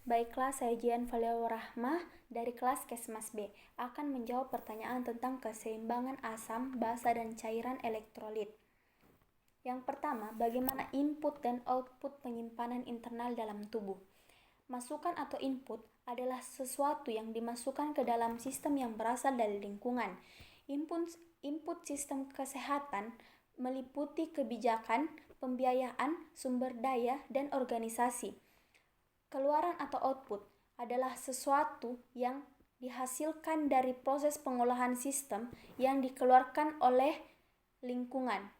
Baiklah, saya Jian Valeo Rahmah dari kelas Kesmas B akan menjawab pertanyaan tentang keseimbangan asam, basa, dan cairan elektrolit. Yang pertama, bagaimana input dan output penyimpanan internal dalam tubuh? Masukan atau input adalah sesuatu yang dimasukkan ke dalam sistem yang berasal dari lingkungan. Input sistem kesehatan meliputi kebijakan, pembiayaan, sumber daya, dan organisasi. Keluaran atau output adalah sesuatu yang dihasilkan dari proses pengolahan sistem yang dikeluarkan oleh lingkungan.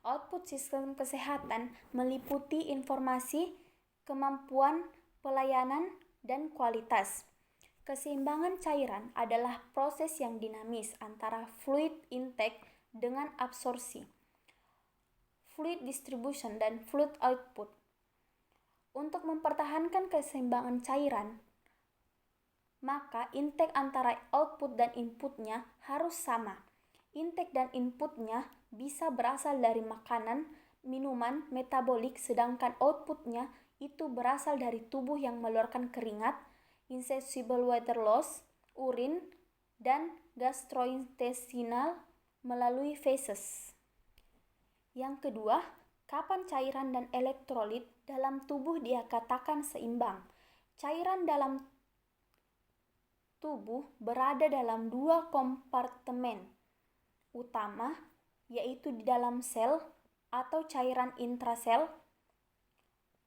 Output sistem kesehatan meliputi informasi, kemampuan, pelayanan, dan kualitas. Keseimbangan cairan adalah proses yang dinamis antara fluid intake dengan absorpsi, fluid distribution, dan fluid output. Untuk mempertahankan keseimbangan cairan, maka intake antara output dan inputnya harus sama. Intake dan inputnya bisa berasal dari makanan, minuman, metabolik, sedangkan outputnya itu berasal dari tubuh yang mengeluarkan keringat, insoluble water loss, urin, dan gastrointestinal melalui feces. Yang kedua, kapan cairan dan elektrolit dalam tubuh dikatakan seimbang? Cairan dalam tubuh berada dalam dua kompartemen utama, yaitu di dalam sel atau cairan intrasel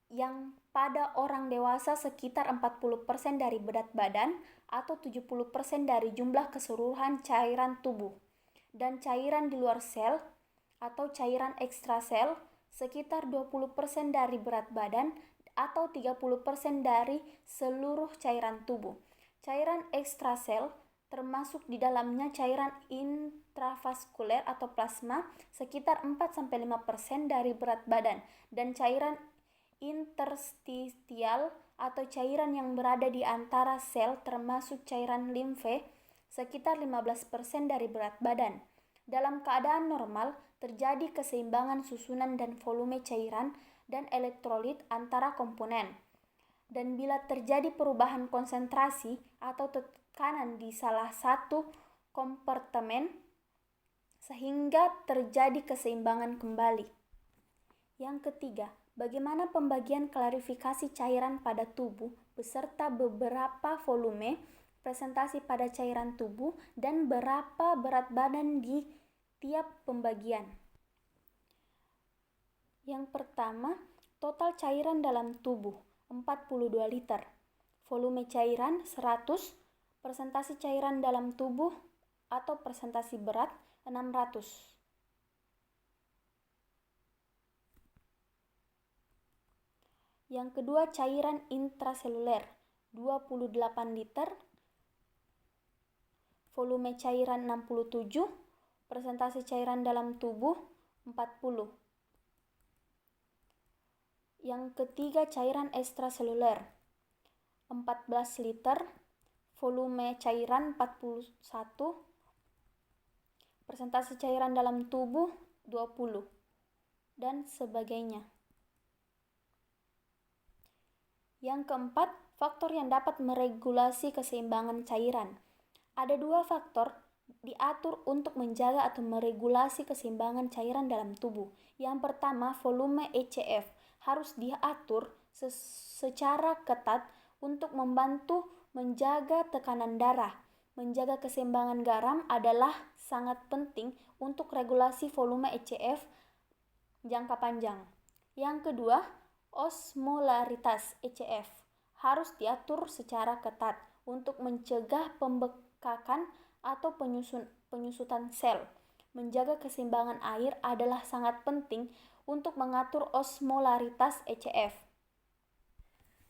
yang pada orang dewasa sekitar 40% dari berat badan atau 70% dari jumlah keseluruhan cairan tubuh, dan cairan di luar sel atau cairan ekstrasel sekitar 20% dari berat badan atau 30% dari seluruh cairan tubuh. Cairan ekstrasel termasuk di dalamnya cairan intravaskuler atau plasma sekitar 4-5% dari berat badan, dan cairan interstitial atau cairan yang berada di antara sel termasuk cairan limfe sekitar 15% dari berat badan. Dalam keadaan normal, terjadi keseimbangan susunan dan volume cairan dan elektrolit antara komponen. Dan bila terjadi perubahan konsentrasi atau tekanan di salah satu kompartemen, sehingga terjadi keseimbangan kembali. Yang ketiga, bagaimana pembagian klarifikasi cairan pada tubuh beserta beberapa volume, presentasi pada cairan tubuh, dan berapa berat badan di tiap pembagian. Yang pertama, total cairan dalam tubuh 42 liter, volume cairan 100, presentasi cairan dalam tubuh atau presentasi berat 600. Yang kedua, cairan intraseluler 28 liter, volume cairan 67, presentasi cairan dalam tubuh 40. Yang ketiga, cairan ekstraseluler 14 liter, volume cairan 41, presentasi cairan dalam tubuh 20, dan sebagainya. Yang keempat, faktor yang dapat meregulasi keseimbangan cairan. Ada dua faktor diatur untuk menjaga atau meregulasi keseimbangan cairan dalam tubuh. Yang pertama, volume ECF harus diatur secara ketat untuk membantu menjaga tekanan darah. Menjaga keseimbangan garam adalah sangat penting untuk regulasi volume ECF jangka panjang. Yang kedua, osmolaritas ECF harus diatur secara ketat untuk mencegah pembekakan atau penyusutan sel. Menjaga keseimbangan air adalah sangat penting untuk mengatur osmolaritas ECF.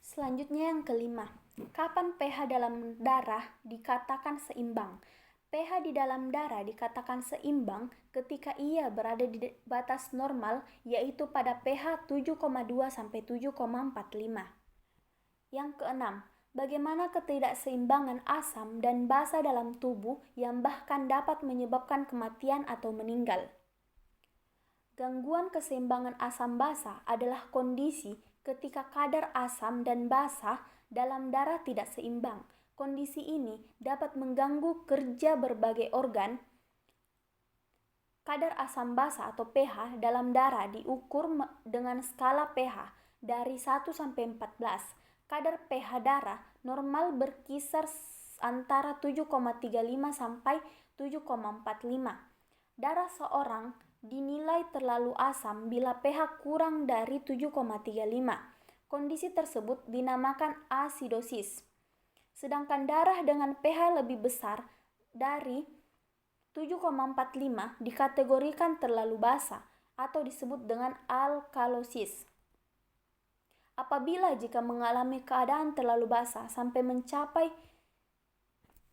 Selanjutnya yang kelima, kapan pH dalam darah dikatakan seimbang? pH di dalam darah dikatakan seimbang ketika ia berada di batas normal, yaitu pada pH 7,2 sampai 7,45. Yang keenam, bagaimana ketidakseimbangan asam dan basa dalam tubuh yang bahkan dapat menyebabkan kematian atau meninggal? Gangguan keseimbangan asam basa adalah kondisi ketika kadar asam dan basa dalam darah tidak seimbang. Kondisi ini dapat mengganggu kerja berbagai organ. Kadar asam basa atau pH dalam darah diukur dengan skala pH dari 1 sampai 14. Kadar pH darah normal berkisar antara 7,35 sampai 7,45. Darah seorang dinilai terlalu asam bila pH kurang dari 7,35. Kondisi tersebut dinamakan asidosis. Sedangkan darah dengan pH lebih besar dari 7,45 dikategorikan terlalu basa atau disebut dengan alkalosis. Apabila jika mengalami keadaan terlalu basa sampai mencapai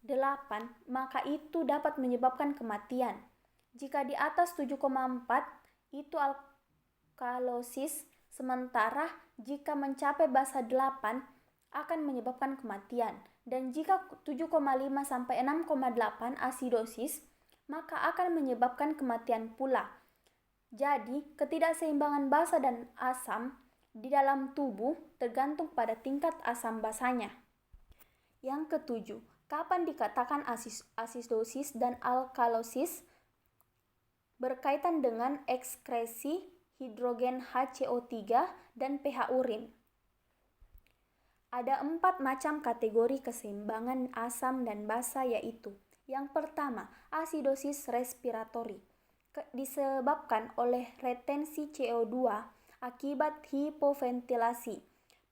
8, maka itu dapat menyebabkan kematian. Jika di atas 7,4 itu alkalosis, sementara jika mencapai basa 8 akan menyebabkan kematian. Dan jika 7,5 sampai 6,8 asidosis, maka akan menyebabkan kematian pula. Jadi, ketidakseimbangan basa dan asam di dalam tubuh tergantung pada tingkat asam basanya. Yang ketujuh, kapan dikatakan asidosis dan alkalosis? Berkaitan dengan ekskresi hidrogen HCO3 dan pH urin. Ada 4 macam kategori keseimbangan asam dan basa, yaitu yang pertama, asidosis respiratori, disebabkan oleh retensi CO2 akibat hipoventilasi.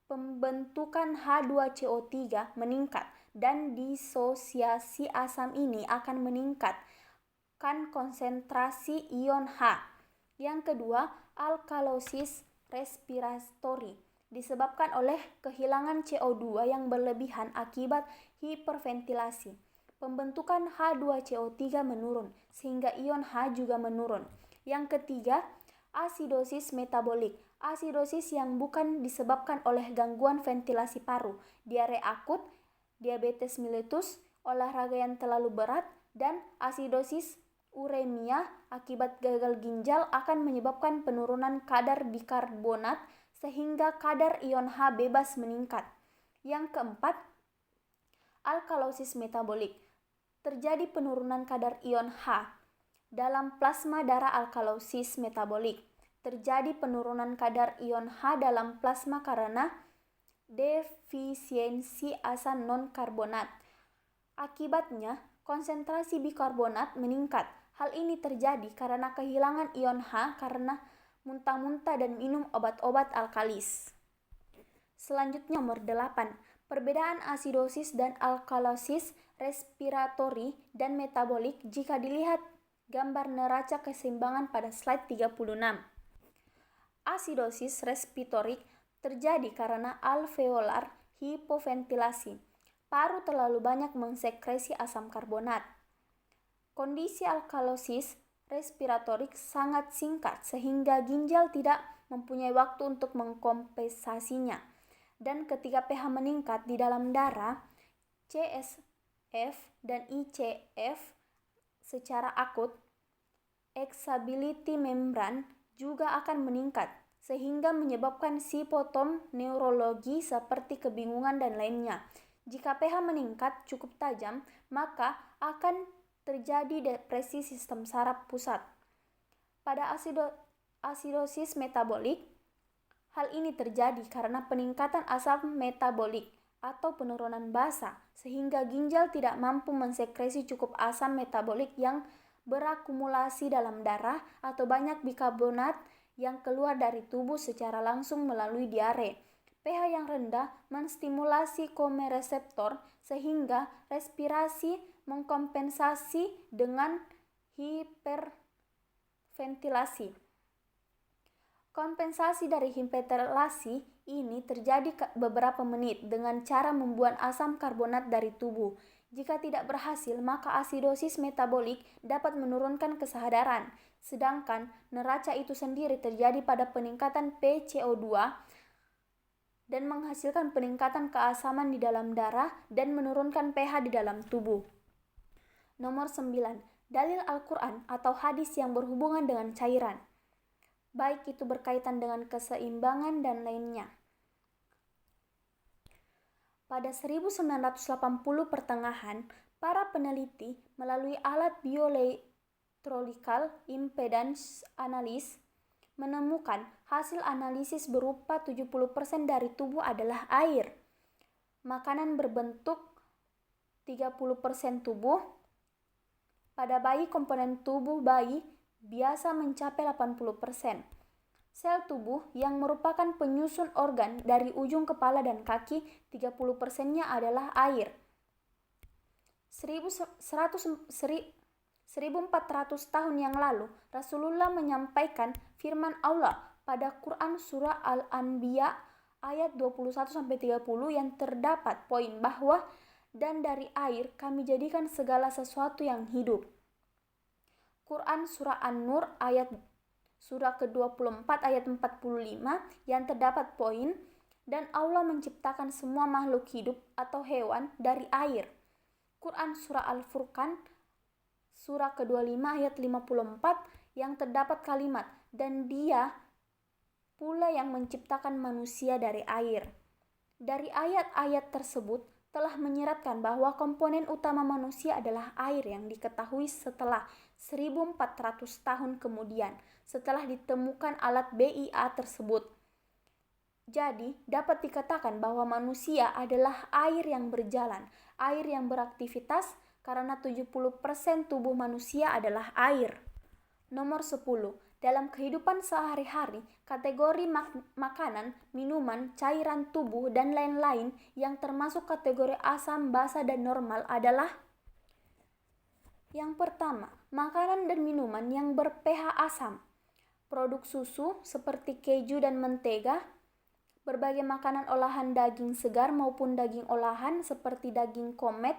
Pembentukan H2CO3 meningkat dan disosiasi asam ini akan meningkatkan konsentrasi ion H. Yang kedua, alkalosis respiratori, disebabkan oleh kehilangan CO2 yang berlebihan akibat hiperventilasi. Pembentukan H2CO3 menurun, sehingga ion H juga menurun. Yang ketiga, asidosis metabolik. Asidosis yang bukan disebabkan oleh gangguan ventilasi paru, diare akut, diabetes mellitus, olahraga yang terlalu berat, dan asidosis uremia akibat gagal ginjal akan menyebabkan penurunan kadar bikarbonat sehingga kadar ion H bebas meningkat. Yang keempat, alkalosis metabolik. Terjadi penurunan kadar ion H dalam plasma darah. Alkalosis metabolik. Terjadi penurunan kadar ion H dalam plasma karena defisiensi asam non-karbonat. Akibatnya, konsentrasi bikarbonat meningkat. Hal ini terjadi karena kehilangan ion H karena muntah-muntah dan minum obat-obat alkalis. Selanjutnya nomor 8. Perbedaan asidosis dan alkalosis respiratori dan metabolik jika dilihat gambar neraca keseimbangan pada slide 36. Asidosis respiratorik terjadi karena alveolar hipoventilasi. Paru terlalu banyak mensekresi asam karbonat. Kondisi alkalosis respiratorik sangat singkat sehingga ginjal tidak mempunyai waktu untuk mengkompensasinya. Dan ketika pH meningkat di dalam darah, CSF dan ICF secara akut, excitability membran juga akan meningkat sehingga menyebabkan simptom neurologi seperti kebingungan dan lainnya. Jika pH meningkat cukup tajam, maka akan terjadi depresi sistem saraf pusat. Pada asidosis metabolik, hal ini terjadi karena peningkatan asam metabolik atau penurunan basa, sehingga ginjal tidak mampu mensekresi cukup asam metabolik yang berakumulasi dalam darah atau banyak bikarbonat yang keluar dari tubuh secara langsung melalui diare. pH yang rendah menstimulasi komereseptor sehingga respirasi mengkompensasi dengan hiperventilasi. Kompensasi dari hiperventilasi ini terjadi beberapa menit dengan cara membuang asam karbonat dari tubuh. Jika tidak berhasil, maka asidosis metabolik dapat menurunkan kesadaran, sedangkan neraca itu sendiri terjadi pada peningkatan PCO2 dan menghasilkan peningkatan keasaman di dalam darah dan menurunkan pH di dalam tubuh. Nomor 9. Dalil Al-Quran atau hadis yang berhubungan dengan cairan, baik itu berkaitan dengan keseimbangan dan lainnya. Pada 1980 pertengahan, para peneliti melalui alat bioelectrical impedance analysis menemukan hasil analisis berupa 70% dari tubuh adalah air. Makanan berbentuk 30% tubuh. Pada bayi, komponen tubuh bayi biasa mencapai 80%. Sel tubuh yang merupakan penyusun organ dari ujung kepala dan kaki, 30%-nya adalah air. 1400 tahun yang lalu, Rasulullah menyampaikan firman Allah pada Quran Surah Al-Anbiya ayat 21-30 yang terdapat poin bahwa dan dari air kami jadikan segala sesuatu yang hidup. Quran Surah An-Nur ayat Surah ke-24 ayat 45 yang terdapat poin dan Allah menciptakan semua makhluk hidup atau hewan dari air. Quran Surah Al-Furqan Surah ke-25 ayat 54 yang terdapat kalimat dan Dia pula yang menciptakan manusia dari air. Dari ayat-ayat tersebut telah menyeratkan bahwa komponen utama manusia adalah air yang diketahui setelah 1400 tahun kemudian setelah ditemukan alat BIA tersebut. Jadi, dapat dikatakan bahwa manusia adalah air yang berjalan, air yang beraktivitas karena 70% tubuh manusia adalah air. Nomor 10. Dalam kehidupan sehari-hari, kategori makanan, minuman, cairan tubuh, dan lain-lain yang termasuk kategori asam, basa, dan normal adalah: yang pertama, makanan dan minuman yang ber-pH asam. Produk susu seperti keju dan mentega, berbagai makanan olahan daging segar maupun daging olahan seperti daging komet,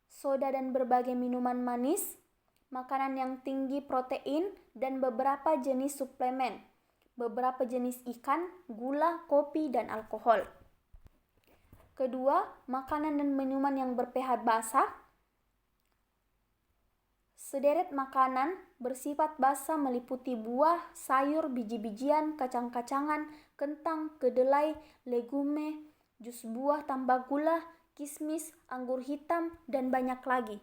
soda dan berbagai minuman manis, makanan yang tinggi protein, dan beberapa jenis suplemen, beberapa jenis ikan, gula, kopi, dan alkohol. Kedua, makanan dan minuman yang ber-pH basa. Sederet makanan bersifat basa meliputi buah, sayur, biji-bijian, kacang-kacangan, kentang, kedelai, legume, jus buah tanpa gula, kismis, anggur hitam, dan banyak lagi.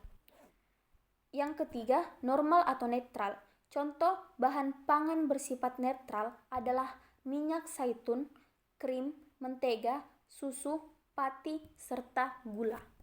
Yang ketiga, normal atau netral. Contoh bahan pangan bersifat netral adalah minyak zaitun, krim, mentega, susu, pati, serta gula.